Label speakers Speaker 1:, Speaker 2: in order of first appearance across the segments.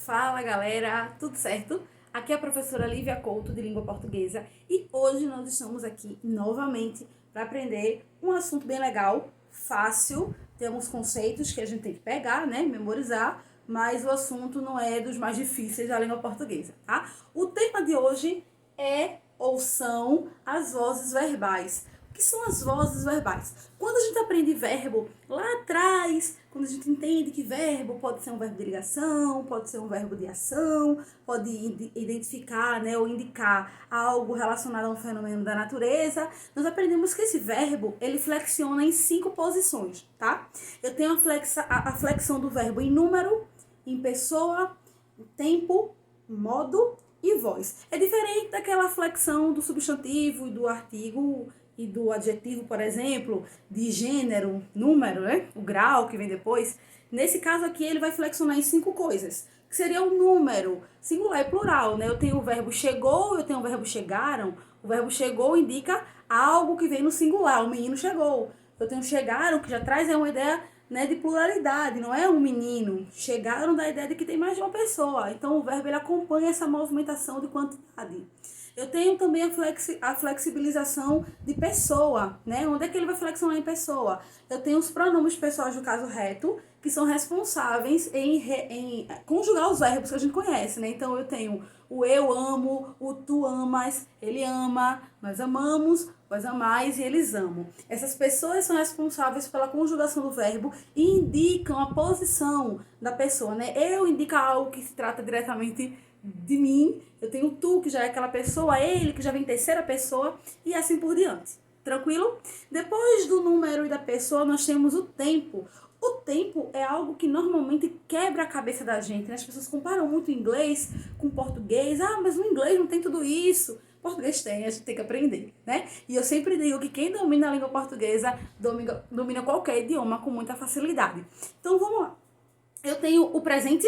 Speaker 1: Fala galera, tudo certo? Aqui é a professora Lívia Couto de Língua Portuguesa e hoje nós estamos aqui novamente para aprender um assunto bem legal, fácil. Temos conceitos que a gente tem que pegar, né, memorizar, mas o assunto não é dos mais difíceis da língua portuguesa, tá? O tema de hoje é ou são as vozes verbais. O que são as vozes verbais? Quando a gente aprende verbo lá atrás, quando a gente entende que verbo pode ser um verbo de ligação, pode ser um verbo de ação, pode identificar, né, ou indicar algo relacionado a um fenômeno da natureza, nós aprendemos que esse verbo, ele flexiona em 5 posições, tá? Eu tenho a flexão do verbo em número, em pessoa, em tempo, em modo e voz. É diferente daquela flexão do substantivo e do artigo e do adjetivo, por exemplo, de gênero, número, né? O grau que vem depois. Nesse caso aqui, ele vai flexionar em 5 coisas, que seria o número, singular e plural, né? Eu tenho o verbo chegou, eu tenho o verbo chegaram. O verbo chegou indica algo que vem no singular, o menino chegou. Eu tenho chegaram, que já traz uma ideia, né, de pluralidade, não é um menino. Chegaram da ideia de que tem mais de uma pessoa. Então o verbo ele acompanha essa movimentação de quantidade. Eu tenho também a flexibilização de pessoa, né? Onde é que ele vai flexionar em pessoa? Eu tenho os pronomes pessoais do caso reto, que são responsáveis em conjugar os verbos que a gente conhece, né? Então eu tenho o eu amo, o tu amas, ele ama, nós amamos, vós amais e eles amam. Essas pessoas são responsáveis pela conjugação do verbo e indicam a posição da pessoa, né? Eu indica algo que se trata diretamente de mim, eu tenho tu, que já é aquela pessoa, ele, que já vem terceira pessoa, e assim por diante. Tranquilo? Depois do número e da pessoa, nós temos o tempo. O tempo é algo que normalmente quebra a cabeça da gente, né? As pessoas comparam muito o inglês com o português. Ah, mas no inglês não tem tudo isso. O português tem, a gente tem que aprender, né? E eu sempre digo que quem domina a língua portuguesa domina qualquer idioma com muita facilidade. Então, vamos lá. Eu tenho o presente,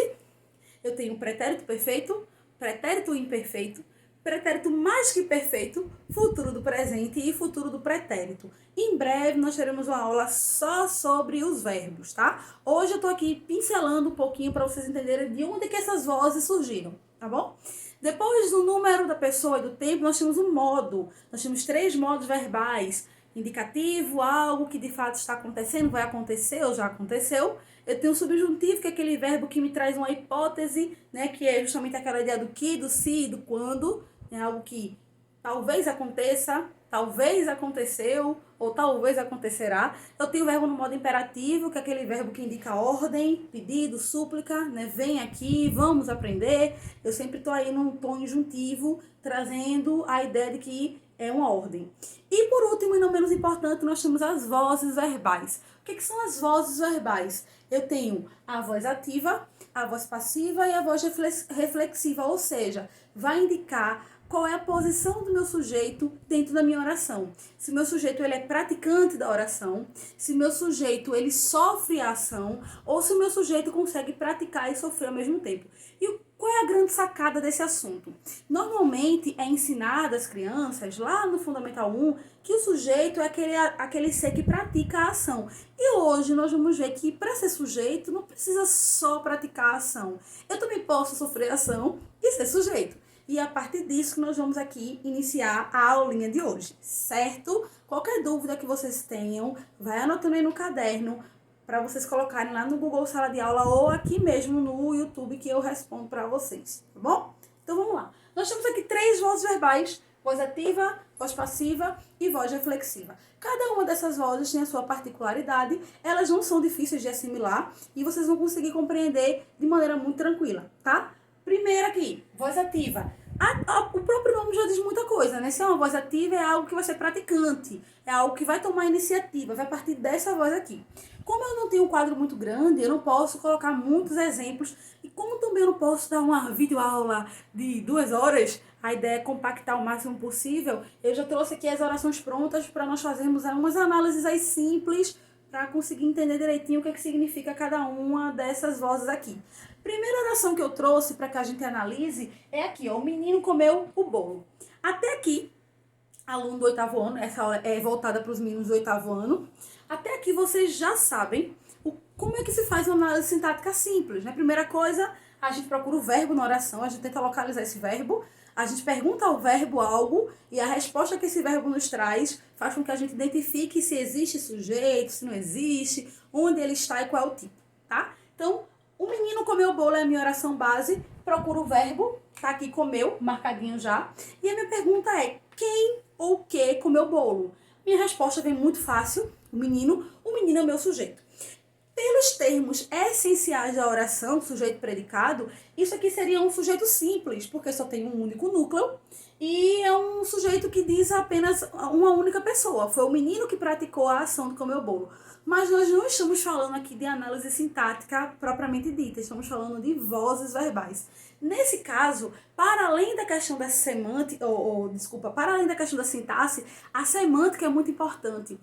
Speaker 1: eu tenho pretérito perfeito, pretérito imperfeito, pretérito mais que perfeito, futuro do presente e futuro do pretérito. Em breve nós teremos uma aula só sobre os verbos, tá? Hoje eu tô aqui pincelando um pouquinho para vocês entenderem de onde que essas vozes surgiram, tá bom? Depois do número da pessoa e do tempo, nós temos um modo. Nós temos 3 modos verbais. Indicativo, algo que de fato está acontecendo, vai acontecer ou já aconteceu. Eu tenho o subjuntivo, que é aquele verbo que me traz uma hipótese, né, que é justamente aquela ideia do que, do se e do quando, né, algo que talvez aconteça, talvez aconteceu ou talvez acontecerá. Eu tenho o verbo no modo imperativo, que é aquele verbo que indica ordem, pedido, súplica, né, vem aqui, vamos aprender. Eu sempre estou aí num tom injuntivo, trazendo a ideia de que é uma ordem. E por último, e não menos importante, nós temos as vozes verbais. O que são as vozes verbais? Eu tenho a voz ativa, a voz passiva e a voz reflexiva, ou seja, vai indicar qual é a posição do meu sujeito dentro da minha oração. Se o meu sujeito ele é praticante da oração, se o meu sujeito ele sofre a ação, ou se o meu sujeito consegue praticar e sofrer ao mesmo tempo. E qual é a grande sacada desse assunto? Normalmente é ensinado às crianças, lá no Fundamental 1, que o sujeito é aquele ser que pratica a ação. E hoje nós vamos ver que para ser sujeito não precisa só praticar a ação. Eu também posso sofrer a ação e ser sujeito. E é a partir disso que nós vamos aqui iniciar a aulinha de hoje, certo? Qualquer dúvida que vocês tenham, vai anotando aí no caderno para vocês colocarem lá no Google Sala de Aula ou aqui mesmo no YouTube que eu respondo para vocês, tá bom? Então vamos lá. Nós temos aqui 3 vozes verbais, voz ativa, voz passiva e voz reflexiva. Cada uma dessas vozes tem a sua particularidade, elas não são difíceis de assimilar e vocês vão conseguir compreender de maneira muito tranquila, tá? Primeiro aqui, voz ativa. O próprio nome já diz muita coisa, né? Se é uma voz ativa, é algo que vai ser praticante, é algo que vai tomar iniciativa, vai partir dessa voz aqui. Como eu não tenho um quadro muito grande, eu não posso colocar muitos exemplos, e como também eu não posso dar uma videoaula de 2 horas, a ideia é compactar o máximo possível, eu já trouxe aqui as orações prontas para nós fazermos umas análises aí simples, para conseguir entender direitinho o que significa cada uma dessas vozes aqui. Primeira oração que eu trouxe para que a gente analise é aqui, ó, o menino comeu o bolo. Até aqui, aluno do 8º ano, essa aula é voltada para os meninos do 8º ano, até aqui vocês já sabem como é que se faz uma análise sintática simples, né? Primeira coisa, a gente procura o verbo na oração, a gente tenta localizar esse verbo, a gente pergunta ao verbo algo e a resposta que esse verbo nos traz faz com que a gente identifique se existe sujeito, se não existe, onde ele está e qual é o tipo, tá? Então, o menino comeu o bolo é a minha oração base, procuro o verbo, tá aqui comeu, marcadinho já, e a minha pergunta é, quem ou o que comeu o bolo? Minha resposta vem muito fácil, o menino é o meu sujeito. Pelos termos essenciais da oração, sujeito predicado, isso aqui seria um sujeito simples, porque só tem um único núcleo, e é um sujeito que diz apenas uma única pessoa. Foi o menino que praticou a ação de comer o bolo. Mas nós não estamos falando aqui de análise sintática propriamente dita, estamos falando de vozes verbais. Nesse caso, para além da questão da semântica, para além da questão da sintaxe, a semântica é muito importante.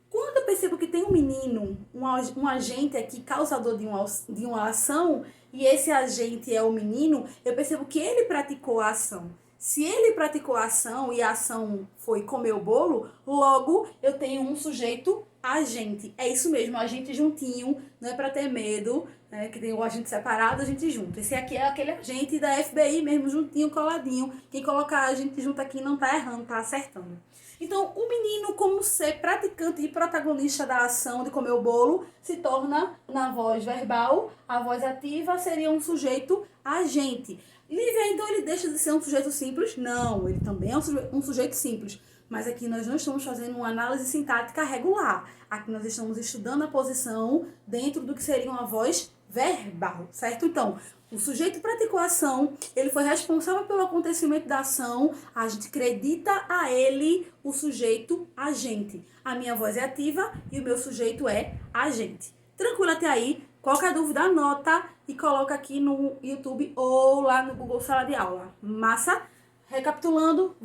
Speaker 1: Quando eu percebo que tem um menino, um agente aqui, causador de uma ação, e esse agente é o menino, eu percebo que ele praticou a ação. Se ele praticou a ação e a ação foi comer o bolo, logo eu tenho um sujeito agente. É isso mesmo, agente juntinho, não é para ter medo, né, que tem o agente separado, a gente junto. Esse aqui é aquele agente da FBI mesmo, juntinho, coladinho. Quem colocar a gente junto aqui não tá errando, tá acertando. Então, o menino, como ser praticante e protagonista da ação de comer o bolo, se torna, na voz verbal, a voz ativa seria um sujeito agente. Lívia, então ele deixa de ser um sujeito simples? Não, ele também é um sujeito simples. Mas aqui nós não estamos fazendo uma análise sintática regular. Aqui nós estamos estudando a posição dentro do que seria uma voz verbal, certo? Então, o sujeito praticou a ação, ele foi responsável pelo acontecimento da ação, a gente acredita a ele o sujeito agente. A minha voz é ativa e o meu sujeito é agente. Tranquilo até aí? Qualquer dúvida, anota e coloca aqui no YouTube ou lá no Google Sala de Aula. Massa? Recapitulando,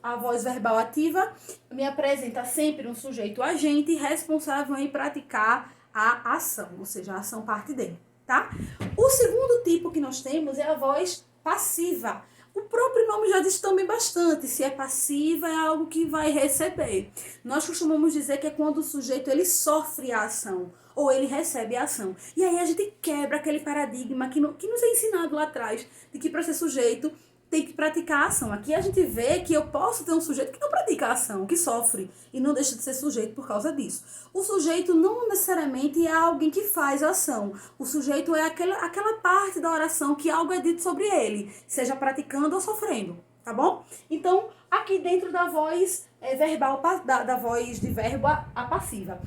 Speaker 1: a voz verbal ativa me apresenta sempre um sujeito agente responsável em praticar a ação, ou seja, a ação parte dele, tá? O segundo tipo que nós temos é a voz passiva. O próprio nome já diz também bastante, se é passiva é algo que vai receber. Nós costumamos dizer que é quando o sujeito ele sofre a ação ou ele recebe a ação. E aí a gente quebra aquele paradigma que nos é ensinado lá atrás, de que para ser sujeito tem que praticar a ação. Aqui a gente vê que eu posso ter um sujeito que não pratica a ação, que sofre e não deixa de ser sujeito por causa disso. O sujeito não necessariamente é alguém que faz a ação. O sujeito é aquela parte da oração que algo é dito sobre ele, seja praticando ou sofrendo, tá bom? Então, aqui dentro da voz verbal, da voz de verbo, a passiva.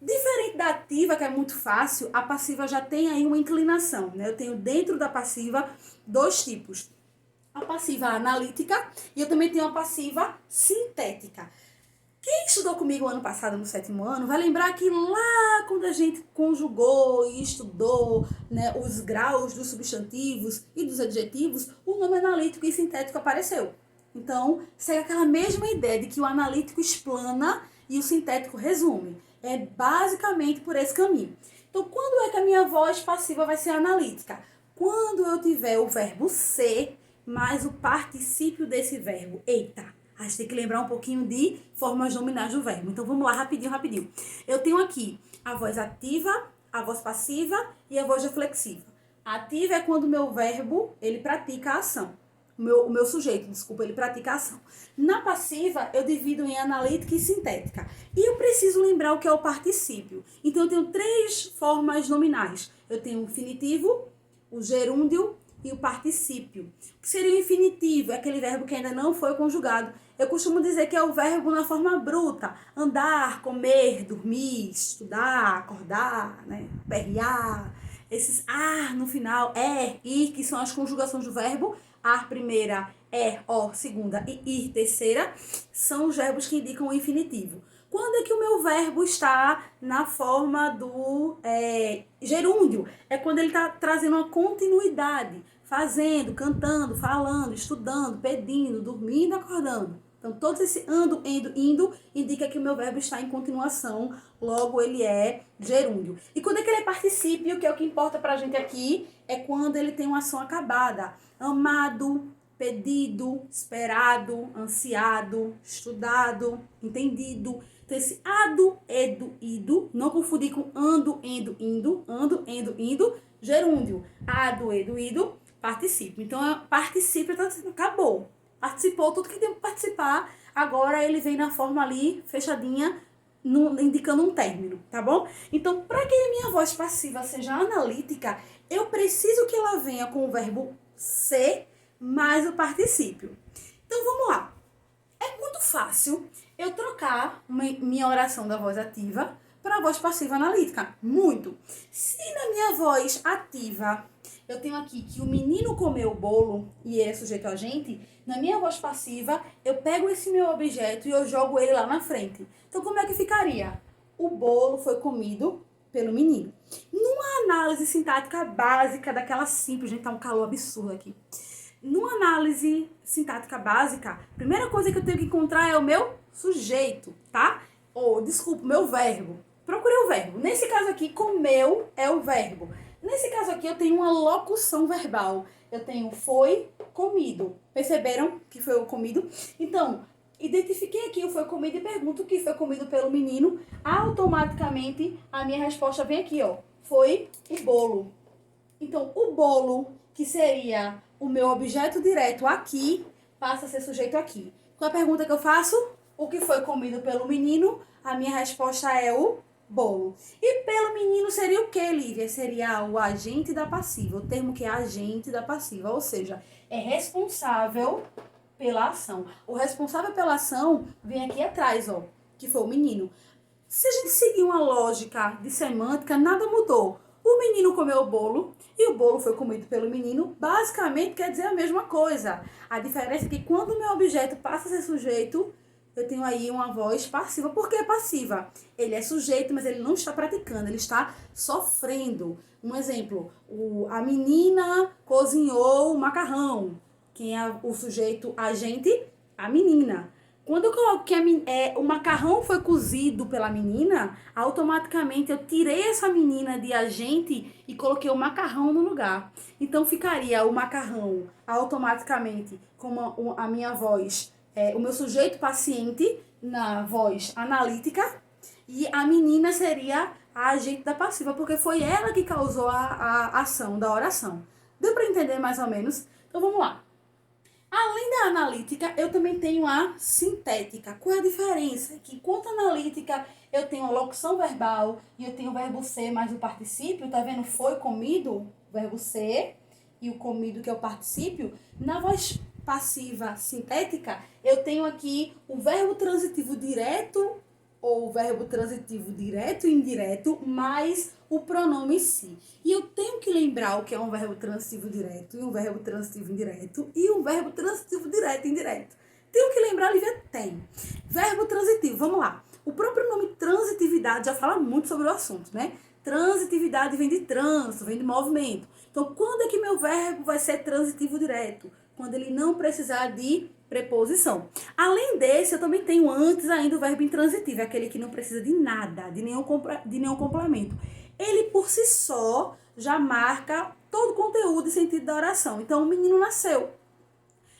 Speaker 1: Diferente da ativa, que é muito fácil, a passiva já tem aí uma inclinação, né? Eu tenho dentro da passiva dois tipos. A passiva analítica e eu também tenho a passiva sintética. Quem estudou comigo ano passado, no 7º ano, vai lembrar que lá quando a gente conjugou e estudou, né, os graus dos substantivos e dos adjetivos, o nome analítico e sintético apareceu. Então, segue aquela mesma ideia de que o analítico explana e o sintético resume. É basicamente por esse caminho. Então, quando é que a minha voz passiva vai ser analítica? Quando eu tiver o verbo ser mais o particípio desse verbo. Eita, a gente tem que lembrar um pouquinho de formas nominais do verbo. Então, vamos lá, rapidinho. Eu tenho aqui a voz ativa, a voz passiva e a voz reflexiva. A ativa é quando o meu verbo, ele pratica a ação. O meu sujeito, ele pratica a ação. Na passiva, eu divido em analítica e sintética. E eu preciso lembrar o que é o particípio. Então, eu tenho 3 formas nominais. Eu tenho o infinitivo, o gerúndio e o particípio. O que seria o infinitivo? É aquele verbo que ainda não foi conjugado. Eu costumo dizer que é o verbo na forma bruta. Andar, comer, dormir, estudar, acordar, né? Perrear. Esses ar no final, ir, que são as conjugações do verbo. Ar primeira, o segunda e ir terceira, são os verbos que indicam o infinitivo. Quando é que o meu verbo está na forma do gerúndio? É quando ele está trazendo uma continuidade, fazendo, cantando, falando, estudando, pedindo, dormindo, acordando. Então, todo esse ando, indo, indica que o meu verbo está em continuação, logo ele é gerúndio. E quando é que ele é particípio, que é o que importa pra gente aqui, é quando ele tem uma ação acabada. Amado, pedido, esperado, ansiado, estudado, entendido. Então, esse ado, edo, ido, não confundir com ando, endo, indo, gerúndio. A, do, e, do, ido, particípio. Então, particípio, acabou. Participou tudo que tem que participar. Agora ele vem na forma ali, fechadinha, indicando um término, tá bom? Então, para que a minha voz passiva seja analítica, eu preciso que ela venha com o verbo ser mais o particípio. Então, vamos lá. É muito fácil eu trocar minha oração da voz ativa para a voz passiva analítica. Muito. Se na minha voz ativa eu tenho aqui que o menino comeu o bolo e ele é sujeito a gente, na minha voz passiva eu pego esse meu objeto e eu jogo ele lá na frente. Então como é que ficaria? O bolo foi comido pelo menino. Numa análise sintática básica daquela simples, gente, tá um calor absurdo aqui. Numa análise sintática básica, a primeira coisa que eu tenho que encontrar é o meu sujeito, tá? Ou, desculpa, o meu verbo. Procurei o verbo. Nesse caso aqui, comeu é o verbo. Nesse caso aqui, eu tenho uma locução verbal. Eu tenho foi comido. Perceberam que foi o comido? Então, identifiquei aqui o foi comido e pergunto o que foi comido pelo menino. Automaticamente, a minha resposta vem aqui, ó. Foi o bolo. Então, o bolo, que seria o meu objeto direto aqui, passa a ser sujeito aqui. Qual a pergunta que eu faço? O que foi comido pelo menino? A minha resposta é o bolo. E pelo menino seria o que, Lívia? Seria o agente da passiva. O termo que é agente da passiva, ou seja, é responsável pela ação. O responsável pela ação vem aqui atrás, ó, que foi o menino. Se a gente seguir uma lógica de semântica, nada mudou. O menino comeu o bolo e o bolo foi comido pelo menino. Basicamente quer dizer a mesma coisa. A diferença é que quando o meu objeto passa a ser sujeito, eu tenho aí uma voz passiva. Por que passiva? Ele é sujeito, mas ele não está praticando, ele está sofrendo. Um exemplo, a menina cozinhou o macarrão. Quem é o sujeito agente? A menina. Quando eu coloco que o macarrão foi cozido pela menina, automaticamente eu tirei essa menina de agente e coloquei o macarrão no lugar. Então ficaria o macarrão automaticamente com a minha voz, o meu sujeito paciente na voz analítica, e a menina seria a agente da passiva, porque foi ela que causou a ação da oração. Deu para entender mais ou menos? Então vamos lá. Além da analítica, eu também tenho a sintética. Qual é a diferença? Que enquanto analítica eu tenho a locução verbal e eu tenho o verbo ser mais o particípio, tá vendo? Foi comido, o verbo ser, e o comido que é o particípio. Na voz passiva sintética, eu tenho aqui o verbo transitivo direto ou o verbo transitivo direto e indireto, mais o pronome si. E eu tenho que lembrar o que é um verbo transitivo direto e um verbo transitivo indireto e um verbo transitivo direto e indireto. Tenho que lembrar, Lívia? Tem. Verbo transitivo, vamos lá. O próprio nome transitividade já fala muito sobre o assunto, né? Transitividade vem de trânsito, vem de movimento. Então, quando é que meu verbo vai ser transitivo direto? Quando ele não precisar de preposição. Além desse, eu também tenho antes ainda o verbo intransitivo, aquele que não precisa de nada, de nenhum complemento. Ele, por si só, já marca todo o conteúdo e sentido da oração. Então, o menino nasceu.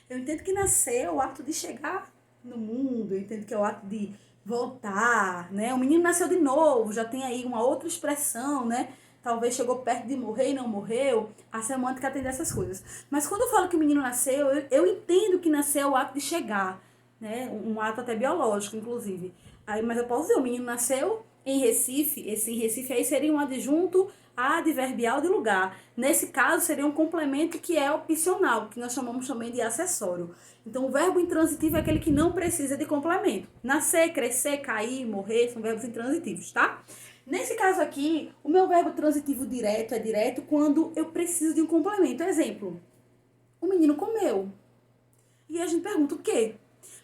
Speaker 1: Eu entendo que nascer é o ato de chegar no mundo, eu entendo que é o ato de voltar, né? O menino nasceu de novo, já tem aí uma outra expressão, né? Talvez chegou perto de morrer e não morreu. A semântica tem dessas coisas. Mas quando eu falo que o menino nasceu, eu entendo que nascer é o ato de chegar, né? Um ato até biológico, inclusive. Aí, mas eu posso dizer, o menino nasceu em Recife. Esse em Recife aí seria um adjunto adverbial de lugar. Nesse caso, seria um complemento que é opcional, que nós chamamos também de acessório. Então, o verbo intransitivo é aquele que não precisa de complemento. Nascer, crescer, cair, morrer, são verbos intransitivos, tá? Nesse caso aqui, o meu verbo transitivo direto é direto quando eu preciso de um complemento. Exemplo, o menino comeu. E a gente pergunta o quê?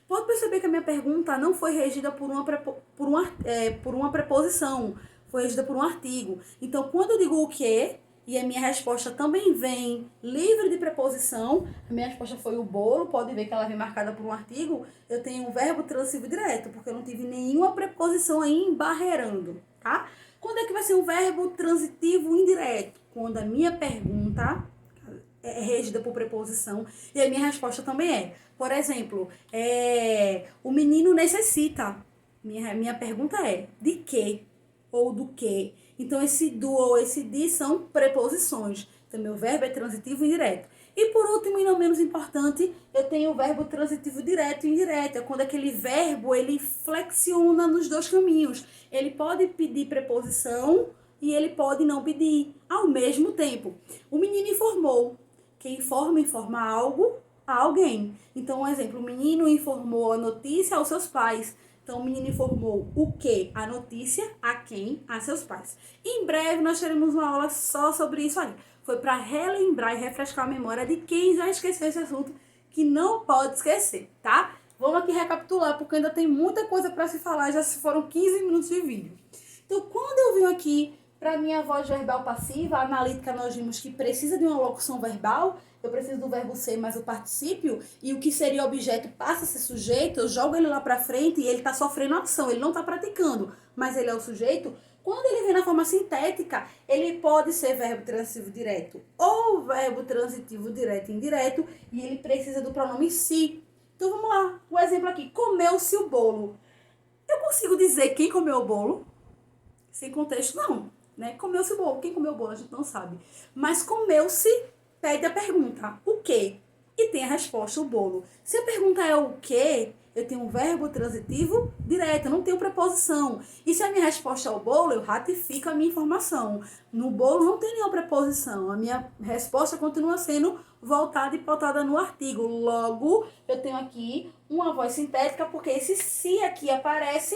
Speaker 1: Pode perceber que a minha pergunta não foi regida por uma preposição, foi regida por um artigo. Então, quando eu digo o quê, e a minha resposta também vem livre de preposição, a minha resposta foi o bolo, pode ver que ela vem marcada por um artigo, eu tenho um verbo transitivo direto, porque eu não tive nenhuma preposição aí embarreirando, tá? Quando é que vai ser um verbo transitivo indireto? Quando a minha pergunta é regida por preposição e a minha resposta também é. Por exemplo, o menino necessita. Minha pergunta é, de quê? ou do que. Então, esse do ou esse de são preposições. Então, meu verbo é transitivo e indireto. E por último, e não menos importante, eu tenho o verbo transitivo direto e indireto. É quando aquele verbo, ele flexiona nos dois caminhos. Ele pode pedir preposição e ele pode não pedir ao mesmo tempo. O menino informou. Quem informa algo a alguém. Então, um exemplo, o menino informou a notícia aos seus pais. Então, o menino informou o que? A notícia a quem? A seus pais. Em breve, nós teremos uma aula só sobre isso aí. Foi para relembrar e refrescar a memória de quem já esqueceu esse assunto, que não pode esquecer, tá? Vamos aqui recapitular, porque ainda tem muita coisa para se falar, já se foram 15 minutos de vídeo. Então, quando eu venho aqui para minha voz verbal passiva, a analítica nós vimos que precisa de uma locução verbal, eu preciso do verbo ser mais o particípio, e o que seria objeto passa a ser sujeito, eu jogo ele lá para frente e ele está sofrendo ação, ele não está praticando, mas ele é o sujeito. Quando ele vem na forma sintética, ele pode ser verbo transitivo direto ou verbo transitivo direto e indireto, e ele precisa do pronome se. Então vamos lá, o exemplo aqui, comeu-se o bolo. Eu consigo dizer quem comeu o bolo? Sem contexto, não. Né? Comeu-se o bolo. Quem comeu o bolo a gente não sabe. Mas comeu-se pede a pergunta, o quê? E tem a resposta, o bolo. Se a pergunta é o quê, eu tenho um verbo transitivo direto, eu não tenho preposição. E se a minha resposta é o bolo, eu ratifico a minha informação. No bolo não tem nenhuma preposição. A minha resposta continua sendo voltada e pautada no artigo. Logo, eu tenho aqui uma voz sintética, porque esse se aqui aparece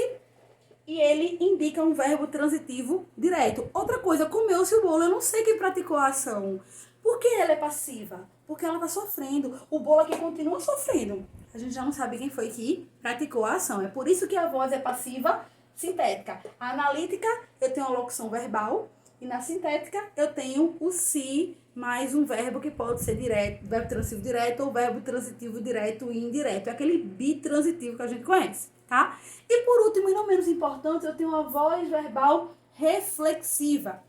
Speaker 1: e ele indica um verbo transitivo direto. Outra coisa, comeu-se o bolo, eu não sei quem praticou a ação. Por que ela é passiva? Porque ela está sofrendo. O bolo aqui continua sofrendo. A gente já não sabe quem foi que praticou a ação. É por isso que a voz é passiva sintética. A analítica, eu tenho a locução verbal. E na sintética, eu tenho o se mais um verbo que pode ser direto, verbo transitivo direto ou verbo transitivo direto e indireto. É aquele bitransitivo que a gente conhece, tá? E por último, e não menos importante, eu tenho a voz verbal reflexiva.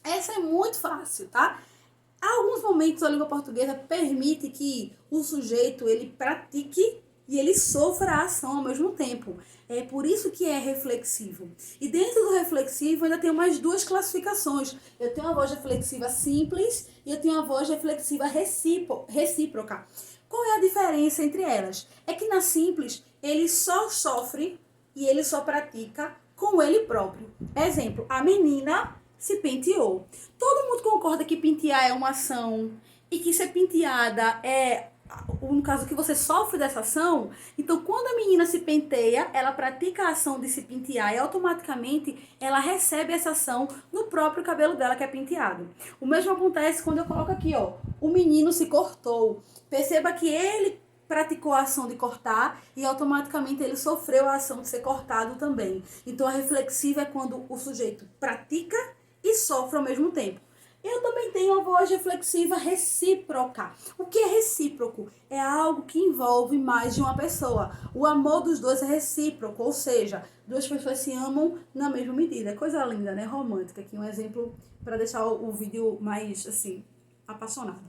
Speaker 1: Essa é muito fácil, tá? Há alguns momentos a língua portuguesa permite que o sujeito ele pratique e ele sofra a ação ao mesmo tempo. É por isso que é reflexivo. E dentro do reflexivo ainda tem mais duas classificações. Eu tenho a voz reflexiva simples e eu tenho a voz reflexiva recíproca. Qual é a diferença entre elas? É que na simples ele só sofre e ele só pratica com ele próprio. Exemplo, a menina se penteou. Todo mundo concorda que pentear é uma ação e que ser penteada é, no caso que você sofre dessa ação. Então, quando a menina se penteia, ela pratica a ação de se pentear e automaticamente ela recebe essa ação no próprio cabelo dela que é penteado. O mesmo acontece quando eu coloco aqui, ó, o menino se cortou. Perceba que ele praticou a ação de cortar e automaticamente ele sofreu a ação de ser cortado também. Então, a reflexiva é quando o sujeito pratica e sofre ao mesmo tempo. Eu também tenho a voz reflexiva recíproca. O que é recíproco? É algo que envolve mais de uma pessoa. O amor dos dois é recíproco, ou seja, duas pessoas se amam na mesma medida. Coisa linda, né? Romântica. Aqui um exemplo para deixar o vídeo mais, assim, apaixonado.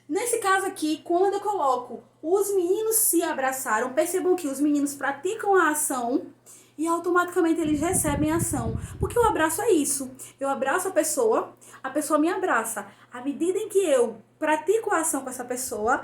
Speaker 1: Nesse caso aqui, quando eu coloco os meninos se abraçaram, percebam que os meninos praticam a ação e automaticamente eles recebem a ação. Porque o abraço é isso. Eu abraço a pessoa me abraça. À medida em que eu pratico a ação com essa pessoa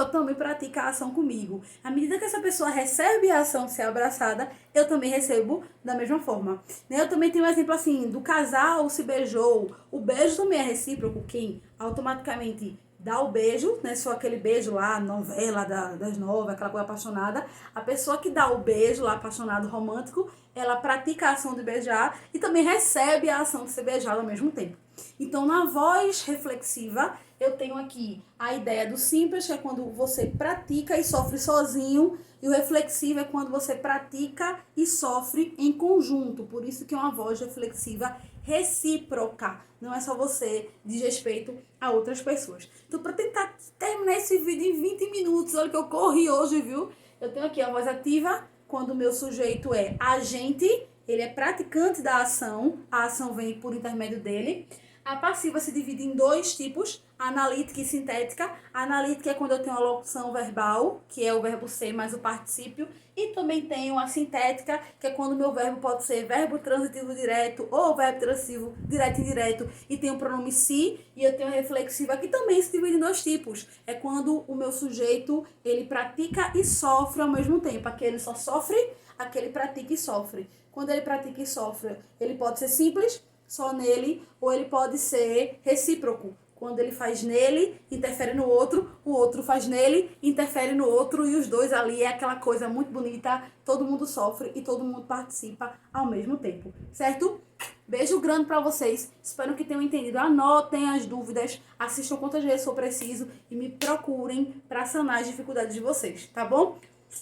Speaker 1: também pratica a ação comigo. À medida que essa pessoa recebe a ação de ser abraçada, eu também recebo da mesma forma. Eu também tenho um exemplo assim, do casal se beijou. O beijo também é recíproco. Quem automaticamente dá o beijo, né? Só aquele beijo lá, novela das nove, aquela coisa apaixonada. A pessoa que dá o beijo lá, apaixonado, romântico, ela pratica a ação de beijar e também recebe a ação de ser beijado ao mesmo tempo. Então, na voz reflexiva, eu tenho aqui a ideia do simples, que é quando você pratica e sofre sozinho, e o reflexivo é quando você pratica e sofre em conjunto. Por isso que é uma voz reflexiva recíproca. Não é só você diz respeito a outras pessoas. Então, para tentar terminar esse vídeo em 20 minutos, olha que eu corri hoje, viu? Eu tenho aqui a voz ativa, quando o meu sujeito é agente, ele é praticante da ação, a ação vem por intermédio dele. A passiva se divide em dois tipos, analítica e sintética. A analítica é quando eu tenho a locução verbal, que é o verbo ser mais o particípio, e também tenho a sintética, que é quando o meu verbo pode ser verbo transitivo direto ou verbo transitivo direto e indireto, e tem o pronome se, e eu tenho a reflexiva, que também se divide em dois tipos. É quando o meu sujeito, ele pratica e sofre ao mesmo tempo. Aquele só sofre, aquele pratica e sofre. Quando ele pratica e sofre, ele pode ser simples, só nele, ou ele pode ser recíproco. Quando ele faz nele, interfere no outro, o outro faz nele, interfere no outro, e os dois ali é aquela coisa muito bonita, todo mundo sofre e todo mundo participa ao mesmo tempo, certo? Beijo grande pra vocês, espero que tenham entendido. Anotem as dúvidas, assistam quantas vezes for preciso e me procurem para sanar as dificuldades de vocês, tá bom?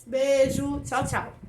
Speaker 1: Beijo, tchau, tchau.